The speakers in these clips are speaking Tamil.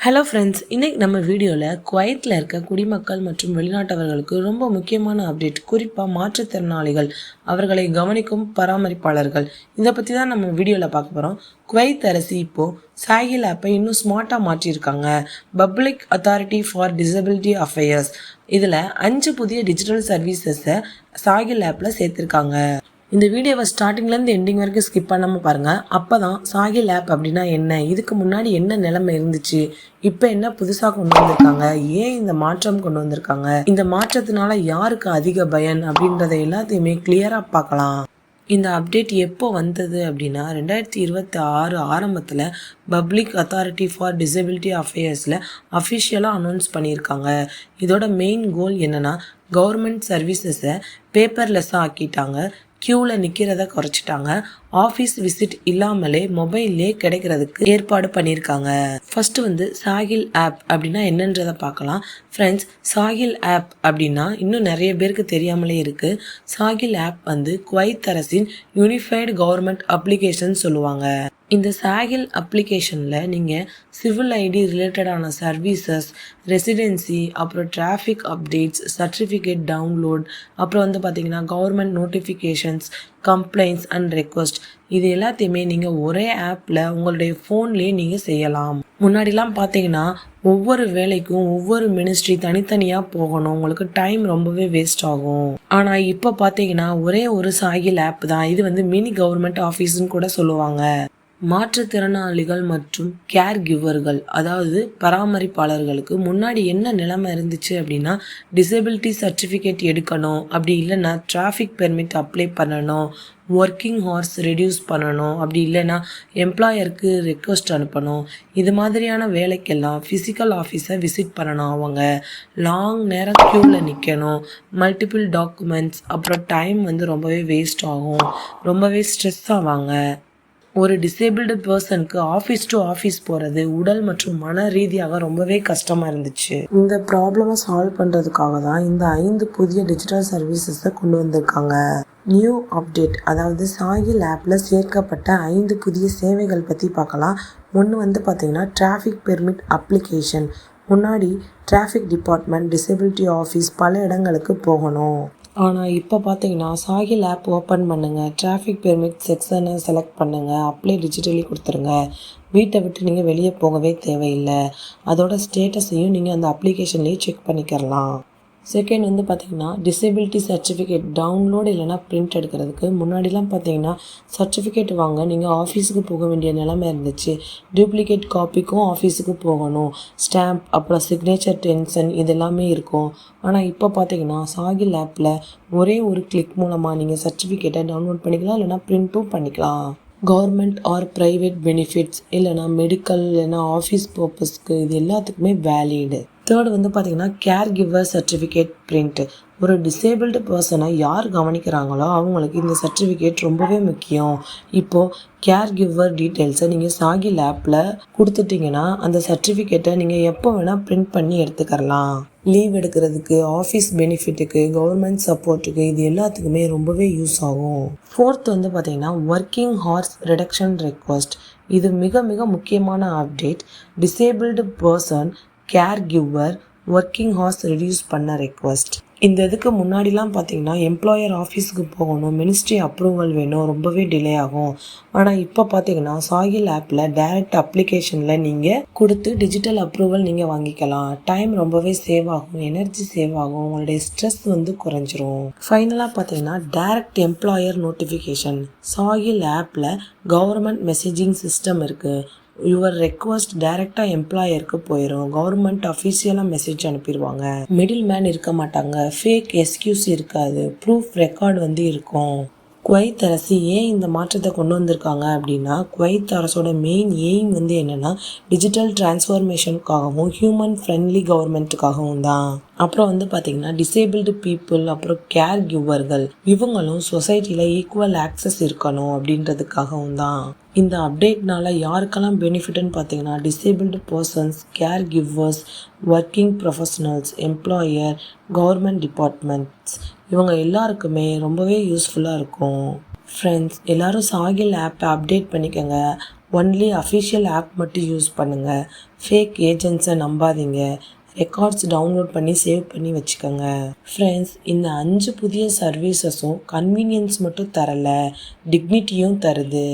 ஹலோ ஃப்ரெண்ட்ஸ், இன்றைக்கி நம்ம வீடியோவில் குவைத்தில் இருக்க குடிமக்கள் மற்றும் வெளிநாட்டவர்களுக்கு ரொம்ப முக்கியமான அப்டேட், குறிப்பாக மாற்றுத்திறனாளிகள் அவர்களை கவனிக்கும் பராமரிப்பாளர்கள், இதை பற்றி தான் நம்ம வீடியோவில் பார்க்க போகிறோம். குவைத் அரசு இப்போது சாகில் ஆப்பை இன்னும் ஸ்மார்ட்டாக மாற்றியிருக்காங்க. Public authority for disability affairs இதில் 5 புதிய டிஜிட்டல் சர்வீசஸை சாகில் ஆப்பில் சேர்த்துருக்காங்க. இந்த வீடியோவை ஸ்டார்டிங்லேருந்து எண்டிங் வரைக்கும் ஸ்கிப் பண்ணாமல் பாருங்கள். அப்போ தான் சாகில் ஆப் அப்படின்னா என்ன, இதுக்கு முன்னாடி என்ன நிலைமை இருந்துச்சு, இப்போ என்ன புதுசாக கொண்டு வந்திருக்காங்க, ஏன் இந்த மாற்றம் கொண்டு வந்திருக்காங்க, இந்த மாற்றத்தினால யாருக்கு அதிக பயன் அப்படின்றத எல்லாத்தையுமே கிளியராக பார்க்கலாம். இந்த அப்டேட் எப்போ வந்தது அப்படின்னா 2026 ஆரம்பத்தில் பப்ளிக் அத்தாரிட்டி ஃபார் டிசபிலிட்டி அஃபேர்ஸில் அஃபிஷியலாக அனௌன்ஸ் பண்ணியிருக்காங்க. இதோட மெயின் கோல் என்னென்னா, கவர்மெண்ட் சர்வீசஸை பேப்பர்லெஸ்ஸாக ஆக்கிட்டாங்க, க்யூவில் நிற்கிறத குறைச்சிட்டாங்க, ஆஃபீஸ் விசிட் இல்லாமலே மொபைல்லே கிடைக்கிறதுக்கு ஏற்பாடு பண்ணியிருக்காங்க. ஃபர்ஸ்ட் சாகில் ஆப் அப்படின்னா என்னன்றதை பார்க்கலாம். ஃப்ரெண்ட்ஸ், சாகில் ஆப் அப்படின்னா இன்னும் நிறைய பேருக்கு தெரியாமலே இருக்குது. சாகில் ஆப் குவைத் அரசின் யூனிஃபைடு கவர்மெண்ட் அப்ளிகேஷன் சொல்லுவாங்க. இந்த சாகில் அப்ளிகேஷனில் நீங்கள் சிவில் ஐடி ரிலேட்டடான சர்வீசஸ், ரெசிடென்சி, அப்புறம் டிராஃபிக் அப்டேட்ஸ், சர்டிஃபிகேட் டவுன்லோட், அப்புறம் பார்த்திங்கன்னா government notifications, complaints and request, இது எல்லாத்தையுமே நீங்கள் ஒரே ஆப்பில் உங்களுடைய ஃபோன்லேயே நீங்கள் செய்யலாம். முன்னாடிலாம் பார்த்தீங்கன்னா ஒவ்வொரு வேலைக்கும் ஒவ்வொரு மினிஸ்ட்ரி தனித்தனியாக போகணும், உங்களுக்கு டைம் ரொம்பவே வேஸ்ட் ஆகும். ஆனால் இப்போ பார்த்தீங்கன்னா ஒரே ஒரு சாகில் ஆப் தான். இது மினி கவர்மெண்ட் ஆஃபீஸ்ன்னு கூட சொல்லுவாங்க. மாற்றுத்திறனாளிகள் மற்றும் கேர் கிவர்கள், அதாவது பராமரிப்பாளர்களுக்கு முன்னாடி என்ன நிலைமை இருந்துச்சு அப்படின்னா, டிசபிலிட்டி சர்டிஃபிகேட் எடுக்கணும், அப்படி இல்லைன்னா டிராஃபிக் பெர்மிட் அப்ளை பண்ணணும், ஒர்க்கிங் ஹார்ஸ் ரெடியூஸ் பண்ணணும், அப்படி இல்லைன்னா எம்ப்ளாயருக்கு ரெக்வஸ்ட் அனுப்பணும். இது மாதிரியான வேலைக்கெல்லாம் ஃபிசிக்கல் ஆஃபீஸை விசிட் பண்ணணும். அவங்க லாங் நேரம் க்யூவில் நிற்கணும், மல்டிபிள் டாக்குமெண்ட்ஸ், அப்புறம் டைம் ரொம்பவே வேஸ்ட் ஆகும், ரொம்பவே ஸ்ட்ரெஸ் ஆவாங்க. ஒரு டிசேபிள்டு பர்சனுக்கு ஆஃபீஸ் டு ஆஃபீஸ் போகிறது உடல் மற்றும் மன ரீதியாக ரொம்பவே கஷ்டமாக இருந்துச்சு. இந்த ப்ராப்ளமை சால்வ் பண்ணுறதுக்காக தான் இந்த 5 புதிய டிஜிட்டல் சர்வீசஸை கொண்டு வந்திருக்காங்க. நியூ அப்டேட், அதாவது சாகில் ஆப்பில் சேர்க்கப்பட்ட 5 புதிய சேவைகள் பற்றி பார்க்கலாம். ஒன்று பார்த்தீங்கன்னா டிராஃபிக் பெர்மிட் அப்ளிகேஷன். முன்னாடி டிராஃபிக் டிபார்ட்மெண்ட், டிசபிலிட்டி ஆஃபீஸ் பல இடங்களுக்கு போகணும். ஆனால் இப்போ பார்த்தீங்கன்னா சாகில் ஆப் ஓப்பன் பண்ணுங்கள், டிராஃபிக் பெர்மிட் செக்ஷனை செலக்ட் பண்ணுங்கள், அப்ளை டிஜிட்டலி கொடுத்துருங்க. வீட்டை விட்டு நீங்கள் வெளியே போகவே தேவையில்லை. அதோட ஸ்டேட்டஸையும் நீங்கள் அந்த அப்ளிகேஷன்லேயே செக் பண்ணிக்கிறலாம். செகண்ட் பார்த்தீங்கன்னா டிசபிலிட்டி சர்டிஃபிகேட் டவுன்லோட் இல்லைனா பிரிண்ட் எடுக்கிறதுக்கு. முன்னாடிலாம் பார்த்தீங்கன்னா சர்டிஃபிகேட் வாங்க நீங்கள் ஆஃபீஸுக்கு போக வேண்டிய நிலைமை இருந்துச்சு. டூப்ளிகேட் காப்பிக்கும் ஆஃபீஸுக்கு போகணும், ஸ்டாம்ப், அப்புறம் சிக்னேச்சர் டென்ஷன், இது எல்லாமே இருக்கும். ஆனால் இப்போ பார்த்தீங்கன்னா சாகில் ஆப்பில் ஒரே ஒரு கிளிக் மூலமாக நீங்கள் சர்டிஃபிகேட்டை டவுன்லோட் பண்ணிக்கலாம், இல்லைனா பிரிண்ட்டும் பண்ணிக்கலாம். கவர்மெண்ட் ஆர் ப்ரைவேட் பெனிஃபிட்ஸ், இல்லைனா மெடிக்கல், இல்லைனா ஆஃபீஸ் பர்பஸ்க்கு, இது எல்லாத்துக்குமே வேலிடு. தேர்டு பார்த்தீங்கன்னா கேர் கிவர் சர்டிஃபிகேட் பிரிண்ட். ஒரு டிசேபிள்டு பர்சனை யார் கவனிக்கிறாங்களோ அவங்களுக்கு இந்த சர்டிஃபிகேட் ரொம்பவே முக்கியம். இப்போது கேர் கிவர் டீட்டெயில்ஸை நீங்கள் சாகில் ஆப்பில் கொடுத்துட்டிங்கன்னா அந்த சர்டிஃபிகேட்டை நீங்கள் எப்போ வேணால் பிரிண்ட் பண்ணி எடுத்துக்கலாம். லீவ் எடுக்கிறதுக்கு, ஆஃபீஸ் பெனிஃபிட்டுக்கு, கவர்மெண்ட் சப்போர்ட்டுக்கு, இது எல்லாத்துக்குமே ரொம்பவே யூஸ் ஆகும். ஃபோர்த் பார்த்தீங்கன்னா ஒர்க்கிங் ஹார்ஸ் ரிடக்ஷன் ரெக்வஸ்ட். இது மிக மிக முக்கியமான update. Disabled person, care giver, working hours reduce பண்ண ரெக்வஸ்ட். இந்த இதுக்கு முன்னாடிலாம் பார்த்தீங்கன்னா எம்ப்ளாயர் ஆஃபீஸுக்கு போகணும், மினிஸ்ட்ரி அப்ரூவல் வேணும், ரொம்பவே டிலே ஆகும். ஆனால் இப்போ பார்த்தீங்கன்னா சாகில் ஆப்பில் டைரக்ட் அப்ளிகேஷனில் நீங்கள் கொடுத்து டிஜிட்டல் அப்ரூவல் நீங்கள் வாங்கிக்கலாம். டைம் ரொம்பவே சேவ் ஆகும், எனர்ஜி சேவ் ஆகும், உங்களுடைய ஸ்ட்ரெஸ் குறைஞ்சிரும். ஃபைனலாக பார்த்தீங்கன்னா டைரக்ட் எம்ப்ளாயர் நோட்டிஃபிகேஷன். சாகில் ஆப்பில் கவர்மெண்ட் மெசேஜிங் சிஸ்டம் இருக்குது. யுவர் ரெக்வஸ்ட் டைரெக்டாக எம்ப்ளாயருக்கு போயிடும். கவர்மெண்ட் அஃபீஷியலாக மெசேஜ் அனுப்பிடுவாங்க. மிடில் மேன் இருக்க மாட்டாங்க, ஃபேக் எஸ்கியூஸ் இருக்காது, ப்ரூஃப் ரெக்கார்டு இருக்கும். குவைத் அரசு ஏன் இந்த மாற்றத்தை கொண்டு வந்திருக்காங்க அப்படின்னா, குவைத் அரசோட மெயின் எய்ம் என்னென்னா டிஜிட்டல் டிரான்ஸ்ஃபர்மேஷனுக்காகவும் ஹியூமன் ஃப்ரெண்ட்லி கவர்மெண்ட்டுக்காகவும் தான். அப்புறம் பார்த்தீங்கன்னா டிசேபிள்டு பீப்புள், அப்புறம் கேர் கிவர்கள், இவங்களும் சொசைட்டியில் ஈக்குவல் ஆக்சஸ் இருக்கணும் அப்படின்றதுக்காகவும் தான். இந்த அப்டேட்னால யாருக்கெல்லாம் பெனிஃபிட்னு பார்த்தீங்கன்னா disabled persons, care givers, working professionals, employer, government departments, இவங்க எல்லாருக்குமே ரொம்பவே யூஸ்ஃபுல்லாக இருக்கும். ஃப்ரெண்ட்ஸ், எல்லாரும் சாகில் ஆப்பை அப்டேட் பண்ணிக்கோங்க. ஒன்லி அஃபிஷியல் ஆப் மட்டும் யூஸ் பண்ணுங்கள். ஃபேக் ஏஜென்ட்ஸை நம்பாதீங்க. ரெக்கார்ட்ஸ் டவுன்லோட் பண்ணி சேவ் பண்ணி வச்சுக்கோங்க. ஃப்ரெண்ட்ஸ், இந்த 5 புதிய சர்வீசஸும் கன்வீனியன்ஸ் மட்டும் தரலை, டிக்னிட்டியும் தருது.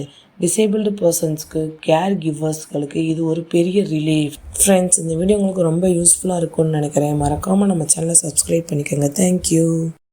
டிசேபிள்டு பர்சன்ஸ்க்கு, கேர் கிவர்ஸ்களுக்கு இது ஒரு பெரிய ரிலீஃப். ஃப்ரெண்ட்ஸ், இந்த வீடியோ உங்களுக்கு ரொம்ப யூஸ்ஃபுல்லாக இருக்கும்னு நினைக்கிறேன். மறக்காமல் நம்ம சேனலை சப்ஸ்கிரைப் பண்ணிக்கோங்க. தேங்க்யூ.